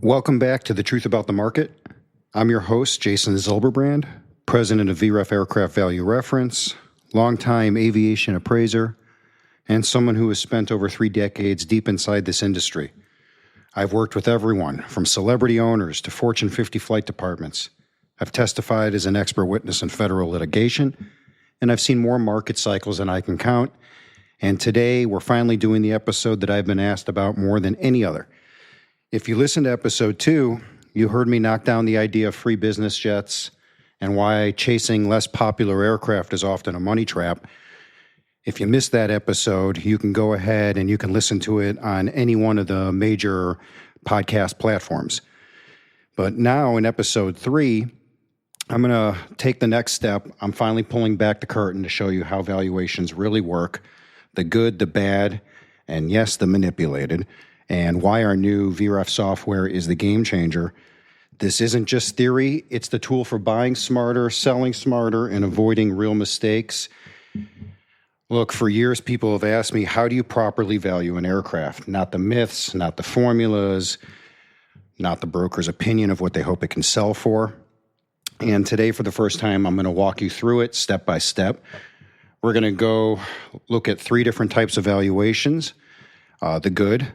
Welcome back to The Truth About the Market. I'm your host, Jason Zilberbrand, president of VREF Aircraft Value Reference, longtime aviation appraiser, and someone who has spent over 3 decades deep inside this industry. I've worked with everyone from celebrity owners to Fortune 50 flight departments. I've testified as an expert witness in federal litigation, and I've seen more market cycles than I can count. And today, we're finally doing the episode that I've been asked about more than any other. If you listened to episode 2, you heard me knock down the idea of free business jets and why chasing less popular aircraft is often a money trap. If you missed that episode, you can go ahead and you can listen to it on any one of the major podcast platforms. But now in episode 3, I'm going to take the next step. I'm finally pulling back the curtain to show you how valuations really work, the good, the bad, and yes, the manipulated, and why our new VREF software is the game changer. This isn't just theory, it's the tool for buying smarter, selling smarter, and avoiding real mistakes. Look, for years people have asked me, how do you properly value an aircraft? Not the myths, not the formulas, not the broker's opinion of what they hope it can sell for. And today, for the first time, I'm going to walk you through it step by step. We're going to go look at 3 different types of valuations, the good,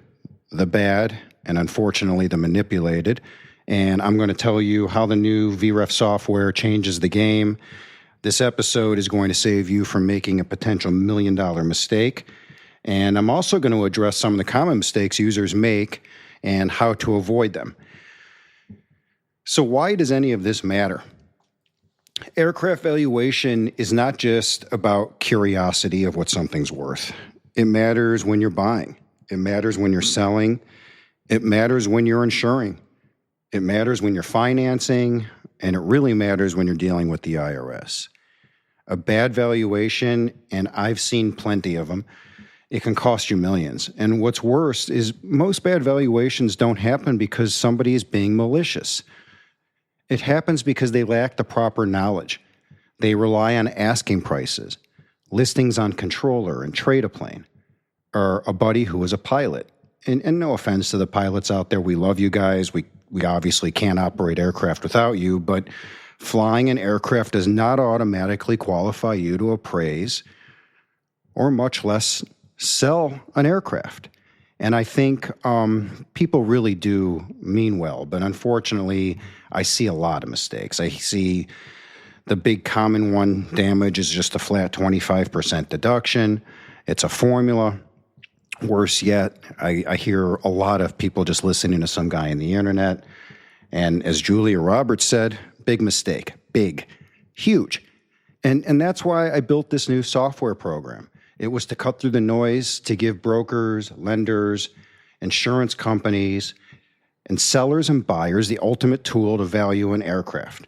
the bad, and unfortunately the manipulated. And I'm going to tell you how the new VREF software changes the game. This episode is going to save you from making a potential $1 million mistake. And I'm also going to address some of the common mistakes users make and how to avoid them. So why does any of this matter? Aircraft valuation is not just about curiosity of what something's worth. It matters when you're buying. It matters when you're selling. It matters when you're insuring. It matters when you're financing. And it really matters when you're dealing with the IRS. A bad valuation, and I've seen plenty of them, it can cost you millions. And what's worse is most bad valuations don't happen because somebody is being malicious. It happens because they lack the proper knowledge. They rely on asking prices, listings on controller and trade a plane, or a buddy who is a pilot. And no offense to the pilots out there, we love you guys. We obviously can't operate aircraft without you, but flying an aircraft does not automatically qualify you to appraise or much less sell an aircraft. And I think people really do mean well, but unfortunately, I see a lot of mistakes. I see the big common one, damage is just a flat 25% deduction. It's a formula. Worse yet, I hear a lot of people just listening to some guy on the internet. And as Julia Roberts said, big mistake, big, huge. And that's why I built this new software program. It was to cut through the noise, to give brokers, lenders, insurance companies, and sellers and buyers the ultimate tool to value an aircraft.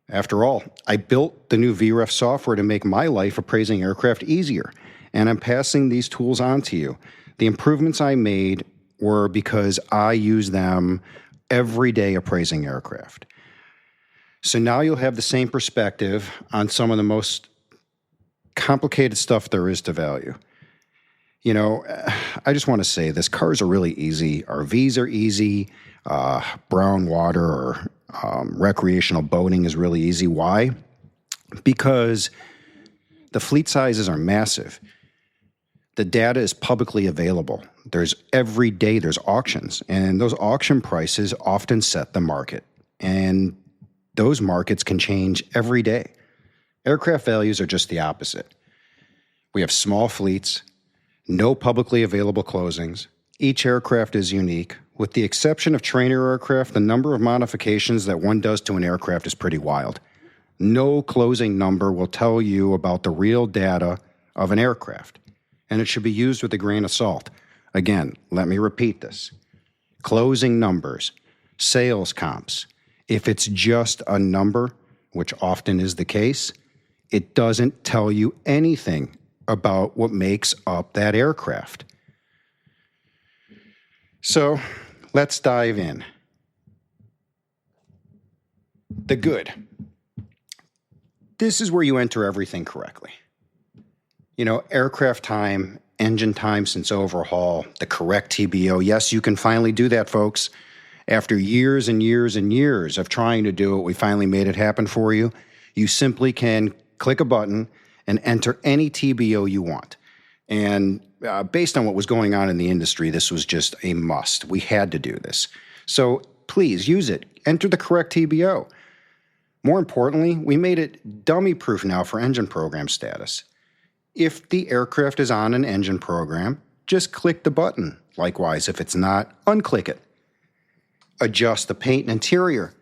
After all, I built the new VREF software to make my life appraising aircraft easier, and I'm passing these tools on to you. The improvements I made were because I use them every day appraising aircraft. So now you'll have the same perspective on some of the most complicated stuff there is to value. You know, I just want to say this, cars are really easy. RVs are easy. Brown water or recreational boating is really easy. Why? Because the fleet sizes are massive. The data is publicly available. Every day there's auctions, and those auction prices often set the market. And those markets can change every day. Aircraft values are just the opposite. We have small fleets, no publicly available closings. Each aircraft is unique. With the exception of trainer aircraft, the number of modifications that one does to an aircraft is pretty wild. No closing number will tell you about the real data of an aircraft, and it should be used with a grain of salt. Again, let me repeat this. Closing numbers, sales comps, if it's just a number, which often is the case, it doesn't tell you anything about what makes up that aircraft. So let's dive in. The good. This is where you enter everything correctly. You know, aircraft time, engine time since overhaul, the correct TBO. Yes, you can finally do that, folks. After years and years and years of trying to do it, we finally made it happen for you. You simply can click a button and enter any TBO you want. And based on what was going on in the industry, this was just a must. We had to do this. So please use it. Enter the correct TBO. More importantly, we made it dummy-proof now for engine program status. If the aircraft is on an engine program, just click the button. Likewise, if it's not, unclick it. Adjust the paint and interior,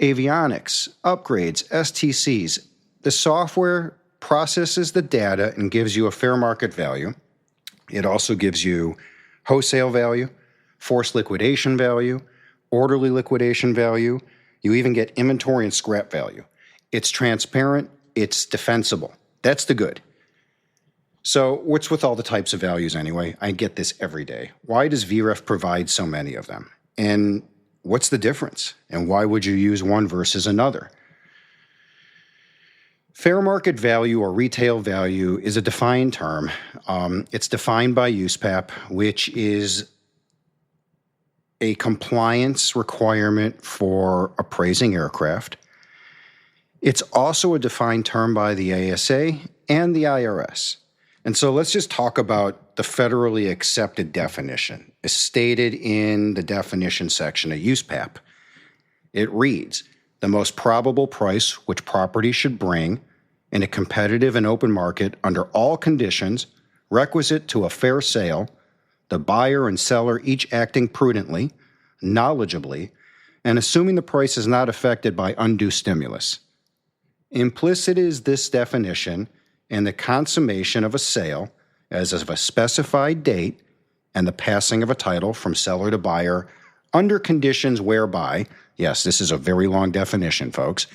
avionics, upgrades, STCs. The software processes the data and gives you a fair market value. It also gives you wholesale value, forced liquidation value, orderly liquidation value. You even get inventory and scrap value. It's transparent. It's defensible. That's the good. So what's with all the types of values anyway? I get this every day. Why does VREF provide so many of them? And what's the difference? And why would you use one versus another? Fair market value or retail value is a defined term. It's defined by USPAP, which is a compliance requirement for appraising aircraft. It's also a defined term by the ASA and the IRS. And so let's just talk about the federally accepted definition, as stated in the definition section of USPAP. It reads, the most probable price which property should bring in a competitive and open market under all conditions requisite to a fair sale, the buyer and seller each acting prudently, knowledgeably, and assuming the price is not affected by undue stimulus. Implicit is this definition in the consummation of a sale as of a specified date and the passing of a title from seller to buyer under conditions whereby, yes, this is a very long definition, folks,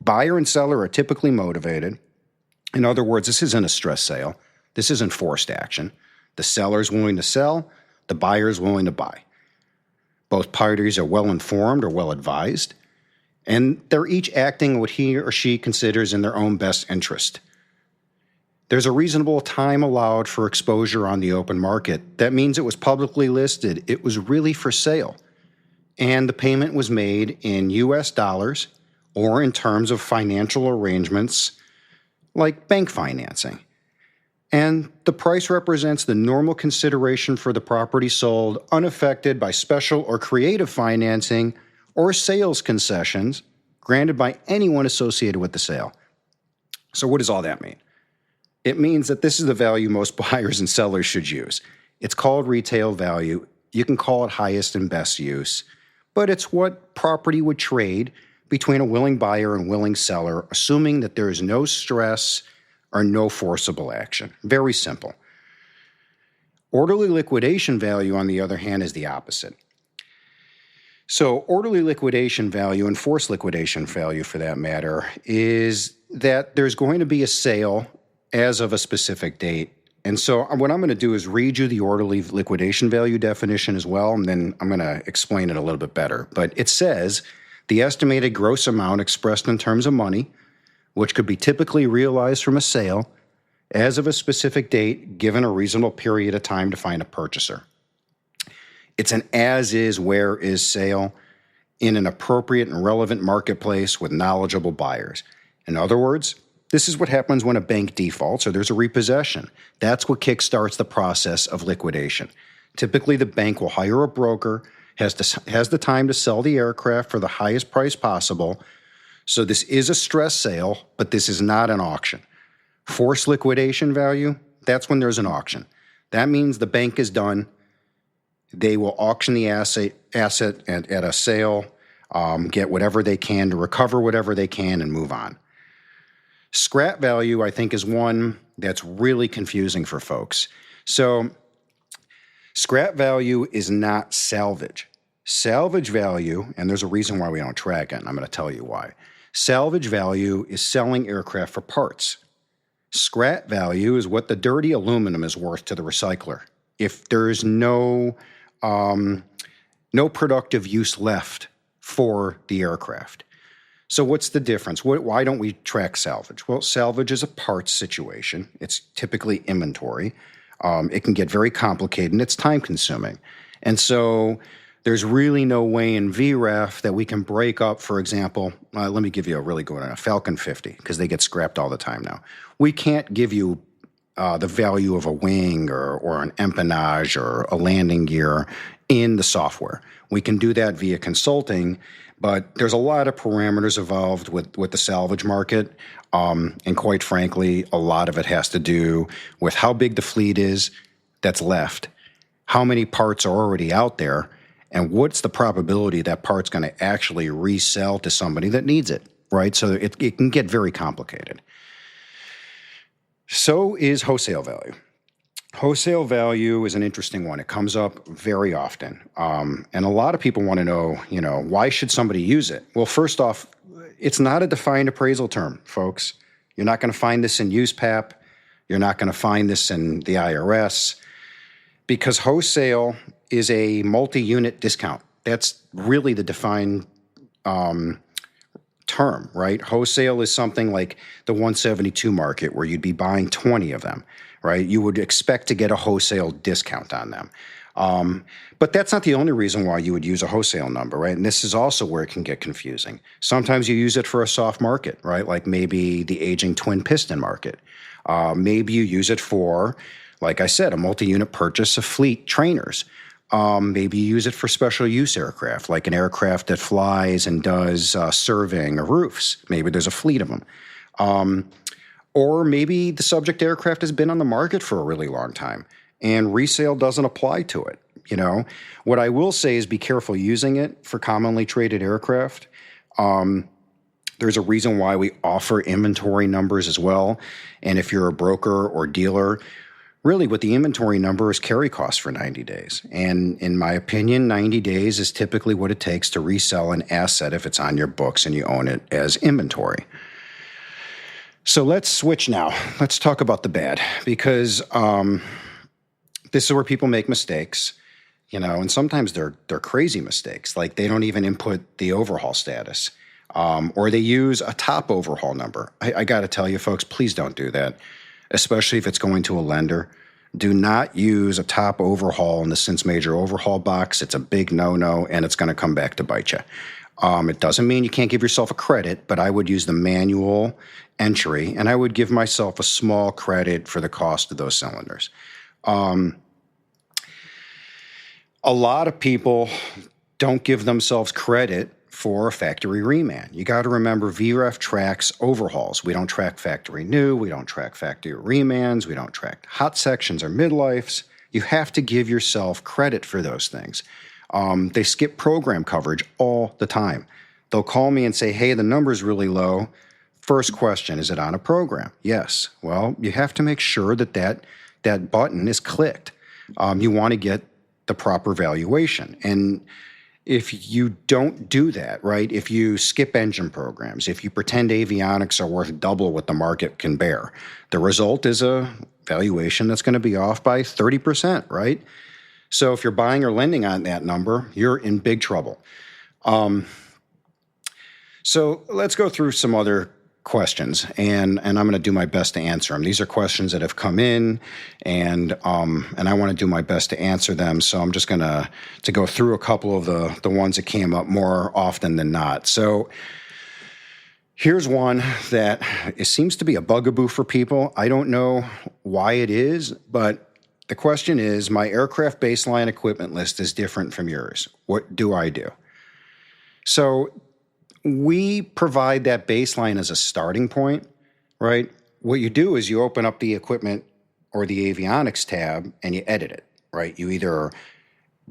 buyer and seller are typically motivated. In other words, this isn't a stress sale. This isn't forced action. The seller is willing to sell. The buyer is willing to buy. Both parties are well informed or well advised, and they're each acting what he or she considers in their own best interest. There's a reasonable time allowed for exposure on the open market. That means it was publicly listed. It was really for sale. And the payment was made in US dollars or in terms of financial arrangements like bank financing. And the price represents the normal consideration for the property sold, unaffected by special or creative financing or sales concessions granted by anyone associated with the sale. So what does all that mean? It means that this is the value most buyers and sellers should use. It's called retail value. You can call it highest and best use, but it's what property would trade between a willing buyer and willing seller, assuming that there is no stress or no forcible action. Very simple. Orderly liquidation value, on the other hand, is the opposite. So orderly liquidation value and forced liquidation value, for that matter, is that there's going to be a sale as of a specific date. And so what I'm going to do is read you the orderly liquidation value definition as well, and then I'm going to explain it a little bit better. But it says the estimated gross amount expressed in terms of money, which could be typically realized from a sale as of a specific date, given a reasonable period of time to find a purchaser. It's an as-is, where-is sale in an appropriate and relevant marketplace with knowledgeable buyers. In other words, this is what happens when a bank defaults or there's a repossession. That's what kickstarts the process of liquidation. Typically, the bank will hire a broker, has the time to sell the aircraft for the highest price possible. So this is a stress sale, but this is not an auction. Forced liquidation value, that's when there's an auction. That means the bank is done. They will auction the asset at a sale, get whatever they can to recover whatever they can and move on. Scrap value, I think, is one that's really confusing for folks. So scrap value is not salvage. Salvage value, and there's a reason why we don't track it, and I'm going to tell you why. Salvage value is selling aircraft for parts. Scrap value is what the dirty aluminum is worth to the recycler. If there's no productive use left for the aircraft. So what's the difference? Why don't we track salvage? Well, salvage is a parts situation. It's typically inventory. It can get very complicated and it's time consuming. And so There's really no way in VREF that we can break up, for example, let me give you a really good one, a Falcon 50, because they get scrapped all the time now. We can't give you the value of a wing or an empennage or a landing gear in the software. We can do that via consulting, but there's a lot of parameters involved with the salvage market. And quite frankly, a lot of it has to do with how big the fleet is that's left, how many parts are already out there, and what's the probability that part's going to actually resell to somebody that needs it, right? So it can get very complicated. So is wholesale value. Wholesale value is an interesting one. It comes up very often. And a lot of people want to know, why should somebody use it? Well, first off, it's not a defined appraisal term, folks. You're not going to find this in USPAP. You're not going to find this in the IRS, because wholesale is a multi-unit discount. That's really the defined term, right? Wholesale is something like the 172 market where you'd be buying 20 of them, right? You would expect to get a wholesale discount on them. But that's not the only reason why you would use a wholesale number, right? And this is also where it can get confusing. Sometimes you use it for a soft market, right? Like maybe the aging twin piston market. Maybe you use it for, like I said, a multi-unit purchase of fleet trainers. Maybe you use it for special use aircraft, like an aircraft that flies and does surveying of roofs. Maybe there's a fleet of them. Or maybe the subject aircraft has been on the market for a really long time and resale doesn't apply to it. What I will say is be careful using it for commonly traded aircraft. There's a reason why we offer inventory numbers as well. And if you're a broker or dealer, really what the inventory number is carry costs for 90 days. And in my opinion, 90 days is typically what it takes to resell an asset if it's on your books and you own it as inventory. So let's switch now. Let's talk about the bad, because this is where people make mistakes, and sometimes they're crazy mistakes. Like they don't even input the overhaul status, or they use a top overhaul number. I got to tell you, folks, please don't do that, especially if it's going to a lender. Do not use a top overhaul in the Since Major Overhaul box. It's a big no-no, and it's going to come back to bite you. It doesn't mean you can't give yourself a credit, but I would use the manual entry, and I would give myself a small credit for the cost of those cylinders. A lot of people don't give themselves credit for a factory reman. You got to remember VREF tracks overhauls. We don't track factory new. We don't track factory remans. We don't track hot sections or midlifes. You have to give yourself credit for those things. They skip program coverage all the time. They'll call me and say, hey, the number's really low. First question, is it on a program? Yes. Well, you have to make sure that button is clicked. You want to get the proper valuation. And if you don't do that, right, if you skip engine programs, if you pretend avionics are worth double what the market can bear, the result is a valuation that's going to be off by 30%, right? So if you're buying or lending on that number, you're in big trouble. So let's go through some other questions, and I'm going to do my best to answer them. These are questions that have come in, and I want to do my best to answer them. So I'm just going to go through a couple of the ones that came up more often than not. So here's one that it seems to be a bugaboo for people. I don't know why it is, but the question is, my aircraft baseline equipment list is different from yours. What do I do? So we provide that baseline as a starting point, right? What you do is you open up the equipment or the avionics tab and you edit it, right? You either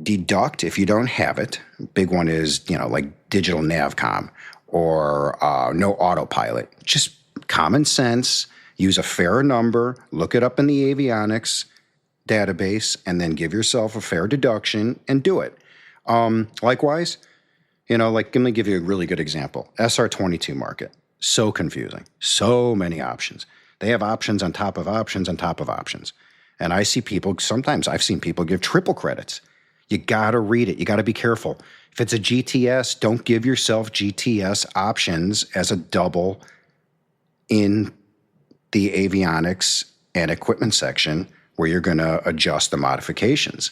deduct if you don't have it. Big one is, like digital navcom or no autopilot. Just common sense, use a fair number, look it up in the avionics database, and then give yourself a fair deduction and do it. Likewise, let me give you a really good example. SR22 market, so confusing, so many options. They have options on top of options on top of options. And I see people, sometimes I've seen people give triple credits. You got to read it. You got to be careful. If it's a GTS, don't give yourself GTS options as a double in the avionics and equipment section where you're going to adjust the modifications.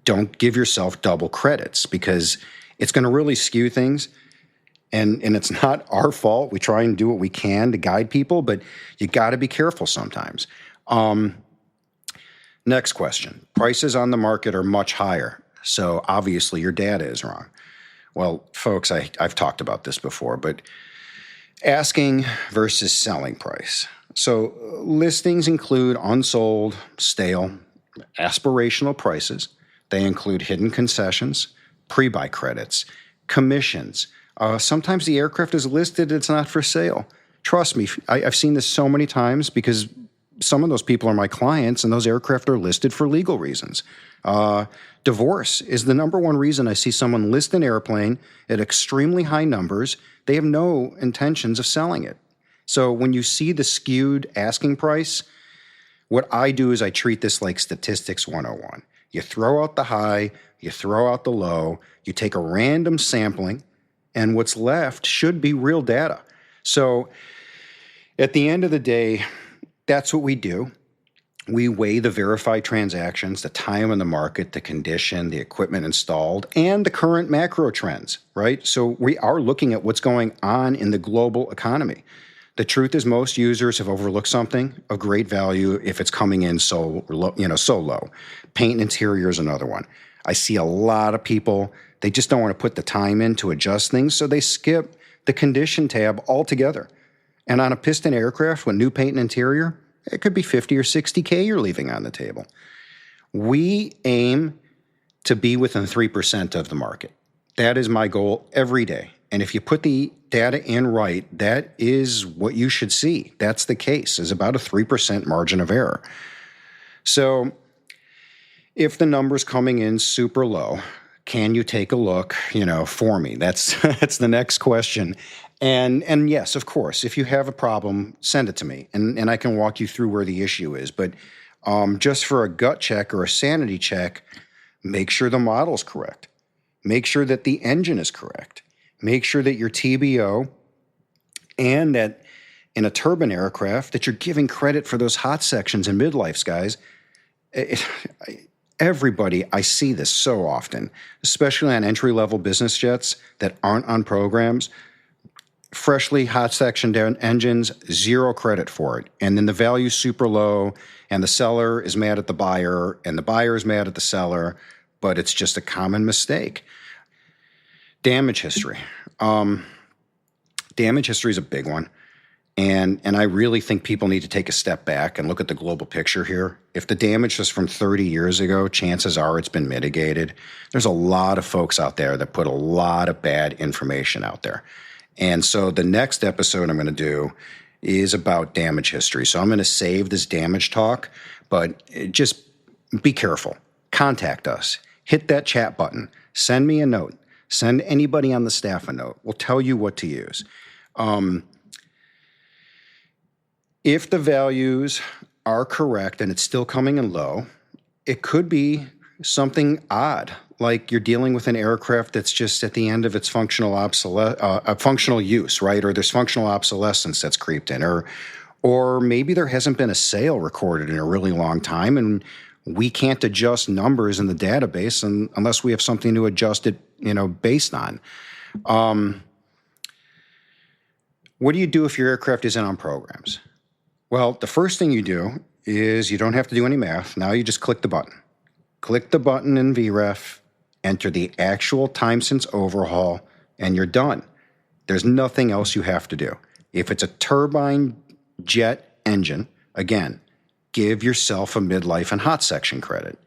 don't give yourself double credits because it's going to really skew things. And it's not our fault. We try and do what we can to guide people, but you got to be careful sometimes. Next question. Prices on the market are much higher, so obviously your data is wrong. Well, folks, I've talked about this before, but asking versus selling price. So listings include unsold, stale, aspirational prices. They include hidden concessions, pre-buy credits, commissions. Sometimes the aircraft is listed, it's not for sale. Trust me, I've seen this so many times because some of those people are my clients and those aircraft are listed for legal reasons. Divorce is the number one reason I see someone list an airplane at extremely high numbers. They have no intentions of selling it. So when you see the skewed asking price, what I do is I treat this like statistics 101. You throw out the high, you throw out the low, you take a random sampling, and what's left should be real data. So at the end of the day, that's what we do. We weigh the verified transactions, the time in the market, the condition, the equipment installed, and the current macro trends, right? So we are looking at what's going on in the global economy. The truth is most users have overlooked something of great value if it's coming in so low. Paint and interior is another one. I see a lot of people, they just don't want to put the time in to adjust things, so they skip the condition tab altogether. And on a piston aircraft with new paint and interior, it could be 50 or 60K you're leaving on the table. We aim to be within 3% of the market. That is my goal every day. And if you put the data in right, that is what you should see. That's the case, is about a 3% margin of error. So if the number's coming in super low, can you take a look, for me? That's the next question. And yes, of course, if you have a problem, send it to me, and I can walk you through where the issue is. But just for a gut check or a sanity check, make sure the model's correct. Make sure that the engine is correct. Make sure that your TBO and that in a turbine aircraft that you're giving credit for those hot sections and midlifes, guys. Everybody, I see this so often, especially on entry-level business jets that aren't on programs. Freshly hot sectioned engines, zero credit for it. And then the value's super low, and the seller is mad at the buyer, and the buyer is mad at the seller, but it's just a common mistake. Damage history. Damage history is a big one. And I really think people need to take a step back and look at the global picture here. If the damage is from 30 years ago, chances are it's been mitigated. There's a lot of folks out there that put a lot of bad information out there. And so the next episode I'm going to do is about damage history. So I'm going to save this damage talk, but just be careful. Contact us. Hit that chat button. Send me a note. Send anybody on the staff a note. We'll tell you what to use. If the values are correct and it's still coming in low, it could be something odd, like you're dealing with an aircraft that's just at the end of its functional use, right? Or there's functional obsolescence that's creeped in, or maybe there hasn't been a sale recorded in a really long time, and we can't adjust numbers in the database unless we have something to adjust it, based on. What do you do if your aircraft isn't on programs? Well, the first thing you do is you don't have to do any math. Now you just click the button. Click the button in VREF, enter the actual time since overhaul, and you're done. There's nothing else you have to do. If it's a turbine jet engine, again, give yourself a midlife and hot section credit.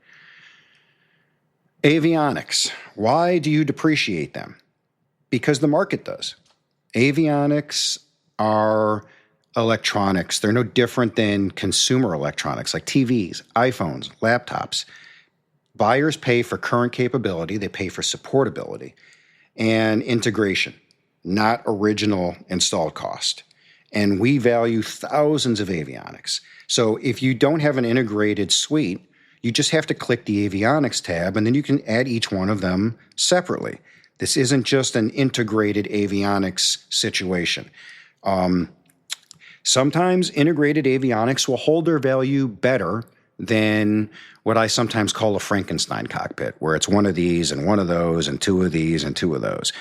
Avionics. Why do you depreciate them? Because the market does. Avionics are electronics. They're no different than consumer electronics like TVs, iPhones, laptops. Buyers pay for current capability. They pay for supportability and integration, not original installed cost. And we value thousands of avionics. So if you don't have an integrated suite, you just have to click the avionics tab, and then you can add each one of them separately. This isn't just an integrated avionics situation. Sometimes integrated avionics will hold their value better than what I sometimes call a Frankenstein cockpit, where it's one of these and one of those and two of these and two of those.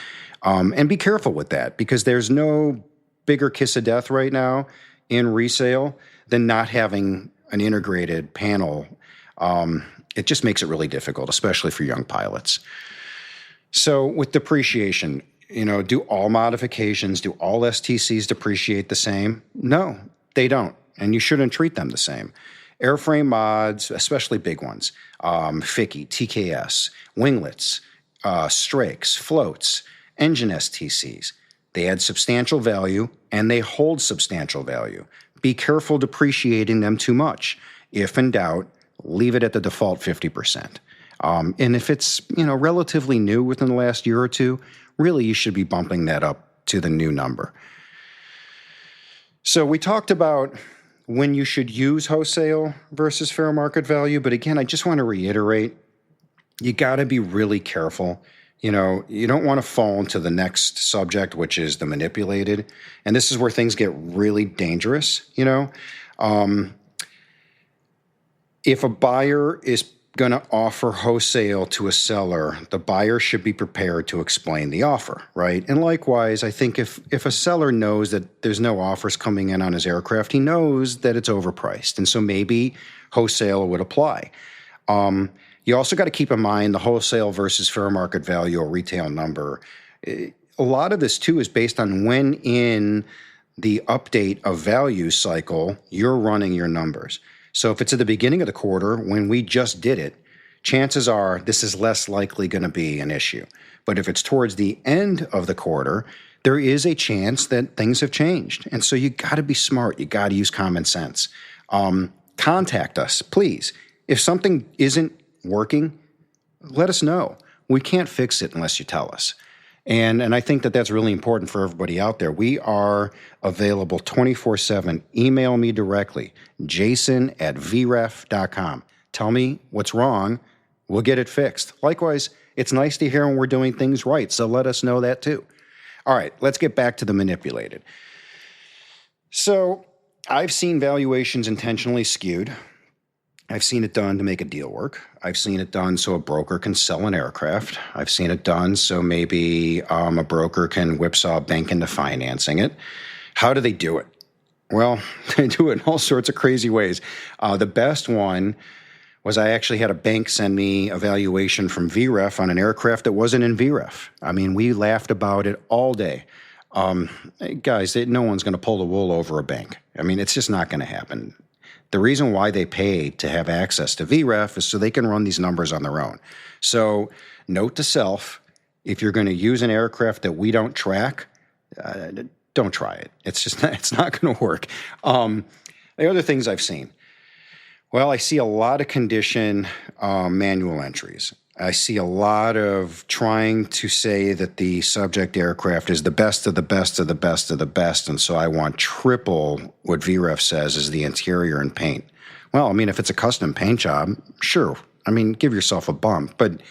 And be careful with that, because there's no bigger kiss of death right now in resale than not having an integrated panel. It just makes it really difficult, especially for young pilots. So with depreciation, do all modifications, do all STCs depreciate the same? No, they don't, and you shouldn't treat them the same. Airframe mods, especially big ones, FICI, TKS, winglets, strakes, floats, engine STCs, they add substantial value and they hold substantial value. Be careful depreciating them too much. If in doubt, leave it at the default 50%. And if it's, relatively new within the last year or two, really you should be bumping that up to the new number. So we talked about when you should use wholesale versus fair market value, but again, I just want to reiterate, you got to be really careful. You don't want to fall into the next subject, which is the manipulated. And this is where things get really dangerous, If a buyer is going to offer wholesale to a seller, the buyer should be prepared to explain the offer, right? And likewise, I think if a seller knows that there's no offers coming in on his aircraft, he knows that it's overpriced. And so maybe wholesale would apply. You also got to keep in mind the wholesale versus fair market value or retail number. A lot of this, too, is based on when in the update of value cycle you're running your numbers. So if it's at the beginning of the quarter, when we just did it, chances are this is less likely going to be an issue. But if it's towards the end of the quarter, there is a chance that things have changed. And so you got to be smart. You got to use common sense. Contact us, please. If something isn't working, let us know. We can't fix it unless you tell us. And I think that that's really important for everybody out there. We are available 24/7. Email me directly, jason@vref.com. Tell me what's wrong. We'll get it fixed. Likewise, it's nice to hear when we're doing things right, so let us know that too. All right, let's get back to the manipulated. So I've seen valuations intentionally skewed. I've seen it done to make a deal work. I've seen it done so a broker can sell an aircraft. I've seen it done so maybe a broker can whipsaw a bank into financing it. How do they do it? Well, they do it in all sorts of crazy ways. The best one was I actually had a bank send me a valuation from VREF on an aircraft that wasn't in VREF. I mean, we laughed about it all day. Guys, no one's going to pull the wool over a bank. I mean, it's just not going to happen. The reason why they pay to have access to VREF is so they can run these numbers on their own. So note to self, if you're going to use an aircraft that we don't track, don't try it. It's not going to work. The other things I've seen, well, I see a lot of condition manual entries. I see a lot of trying to say that the subject aircraft is the best of the best of the best of the best, and so I want triple what VREF says is the interior and paint. Well, I mean, if it's a custom paint job, sure. I mean, give yourself a bump, but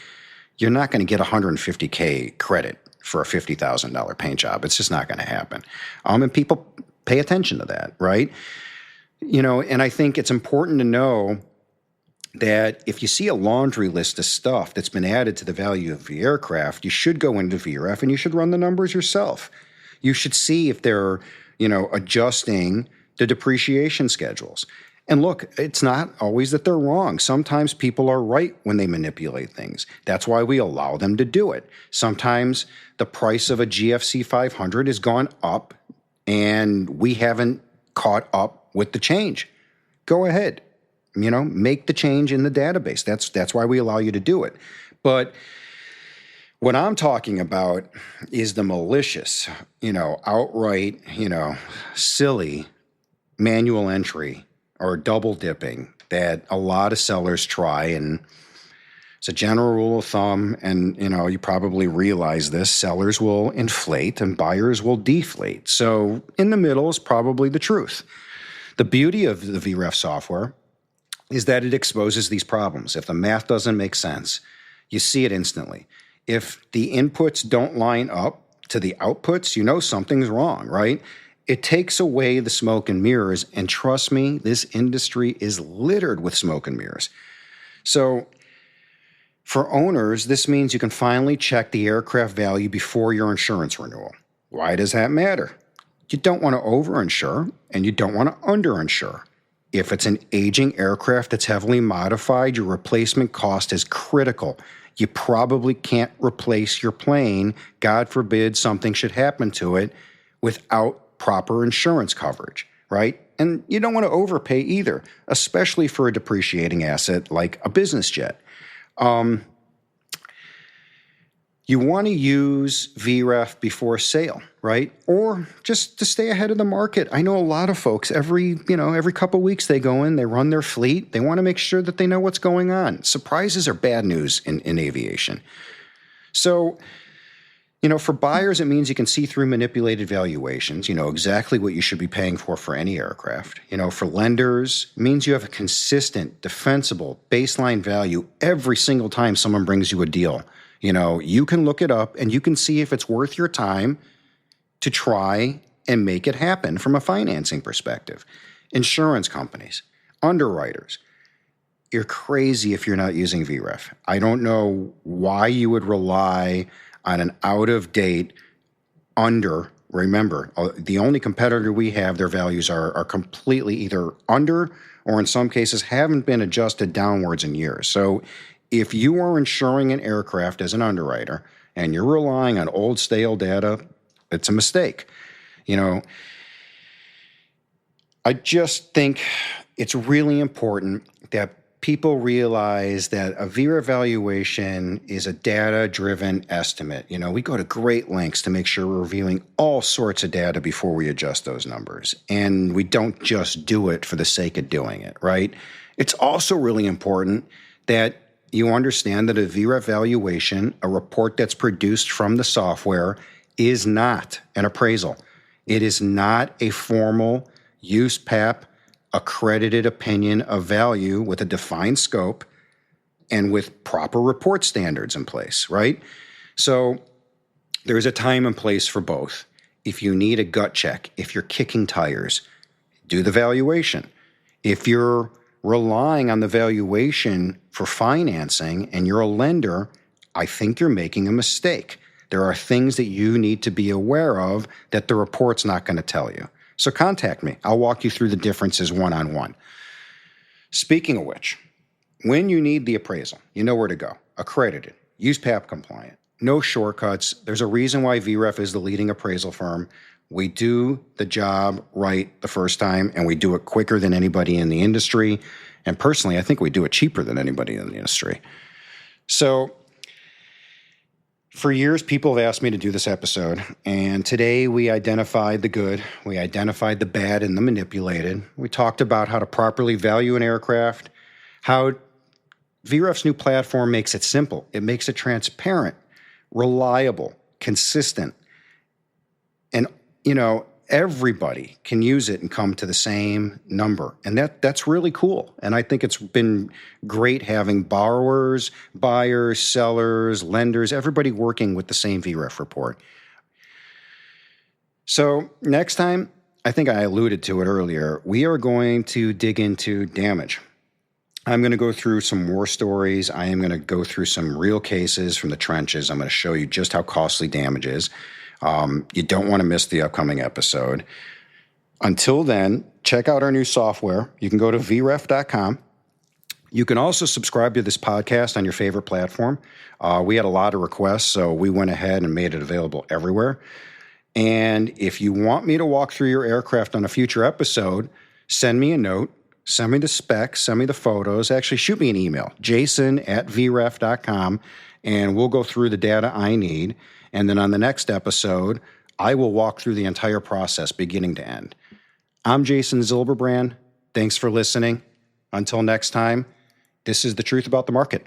you're not going to get $150K credit for a $50,000 paint job. It's just not going to happen. And people pay attention to that, right? And I think it's important to know that if you see a laundry list of stuff that's been added to the value of the aircraft, you should go into VREF and you should run the numbers yourself. You should see if they're, adjusting the depreciation schedules. And look, it's not always that they're wrong. Sometimes people are right when they manipulate things. That's why we allow them to do it. Sometimes the price of a GFC 500 has gone up and we haven't caught up with the change. Go ahead. Make the change in the database. That's why we allow you to do it. But what I'm talking about is the malicious, outright, silly manual entry or double dipping that a lot of sellers try. And it's a general rule of thumb. And, you probably realize this. Sellers will inflate and buyers will deflate. So in the middle is probably the truth. The beauty of the VREF software is that it exposes these problems. If the math doesn't make sense, you see it instantly. If the inputs don't line up to the outputs, something's wrong, right? it takes away the smoke and mirrors, and trust me, this industry is littered with smoke and mirrors. So for owners, this means you can finally check the aircraft value before your insurance renewal. Why does that matter? You don't want to overinsure, and you don't want to underinsure. If it's an aging aircraft that's heavily modified, your replacement cost is critical. You probably can't replace your plane, God forbid something should happen to it, without proper insurance coverage, right? And you don't want to overpay either, especially for a depreciating asset like a business jet. You want to use VREF before sale, right? Or just to stay ahead of the market. I know a lot of folks, every couple weeks they go in, they run their fleet. They want to make sure that they know what's going on. Surprises are bad news in aviation. So, for buyers, it means you can see through manipulated valuations, exactly what you should be paying for any aircraft. For lenders, it means you have a consistent, defensible baseline value every single time someone brings you a deal. You can look it up and you can see if it's worth your time to try and make it happen from a financing perspective. Insurance companies, underwriters, you're crazy if you're not using VREF. I don't know why you would rely on an out-of-date remember, the only competitor we have, their values are completely either under or in some cases haven't been adjusted downwards in years. So if you are insuring an aircraft as an underwriter and you're relying on old stale data, it's a mistake. I just think it's really important that people realize that a VREF valuation is a data-driven estimate. We go to great lengths to make sure we're reviewing all sorts of data before we adjust those numbers. And we don't just do it for the sake of doing it, right? It's also really important that you understand that a VREF valuation, a report that's produced from the software, is not an appraisal. It is not a formal USPAP accredited opinion of value with a defined scope and with proper report standards in place, right? So there's a time and place for both. If you need a gut check, if you're kicking tires, do the valuation. If you're relying on the valuation for financing and you're a lender, I think you're making a mistake. There are things that you need to be aware of that the report's not going to tell you. So contact me. I'll walk you through the differences one-on-one. Speaking of which, when you need the appraisal, you know where to go. Accredited, USPAP compliant, no shortcuts. There's a reason why VREF is the leading appraisal firm. We do the job right the first time, and we do it quicker than anybody in the industry. And personally, I think we do it cheaper than anybody in the industry. So for years, people have asked me to do this episode, and today we identified the good, we identified the bad and the manipulated. We talked about how to properly value an aircraft, how VREF's new platform makes it simple. It makes it transparent, reliable, consistent, and everybody can use it and come to the same number. And that's really cool. And I think it's been great having borrowers, buyers, sellers, lenders, everybody working with the same VREF report. So next time, I think I alluded to it earlier, we are going to dig into damage. I'm going to go through some war stories. I am going to go through some real cases from the trenches. I'm going to show you just how costly damage is. You don't want to miss the upcoming episode. Until then, check out our new software. You can go to vref.com. You can also subscribe to this podcast on your favorite platform. We had a lot of requests, so we went ahead and made it available everywhere. And if you want me to walk through your aircraft on a future episode, send me a note, send me the specs, send me the photos. Actually, shoot me an email, jason@vref.com, and we'll go through the data I need. And then on the next episode, I will walk through the entire process beginning to end. I'm Jason Zilberbrand. Thanks for listening. Until next time, this is the truth about the market.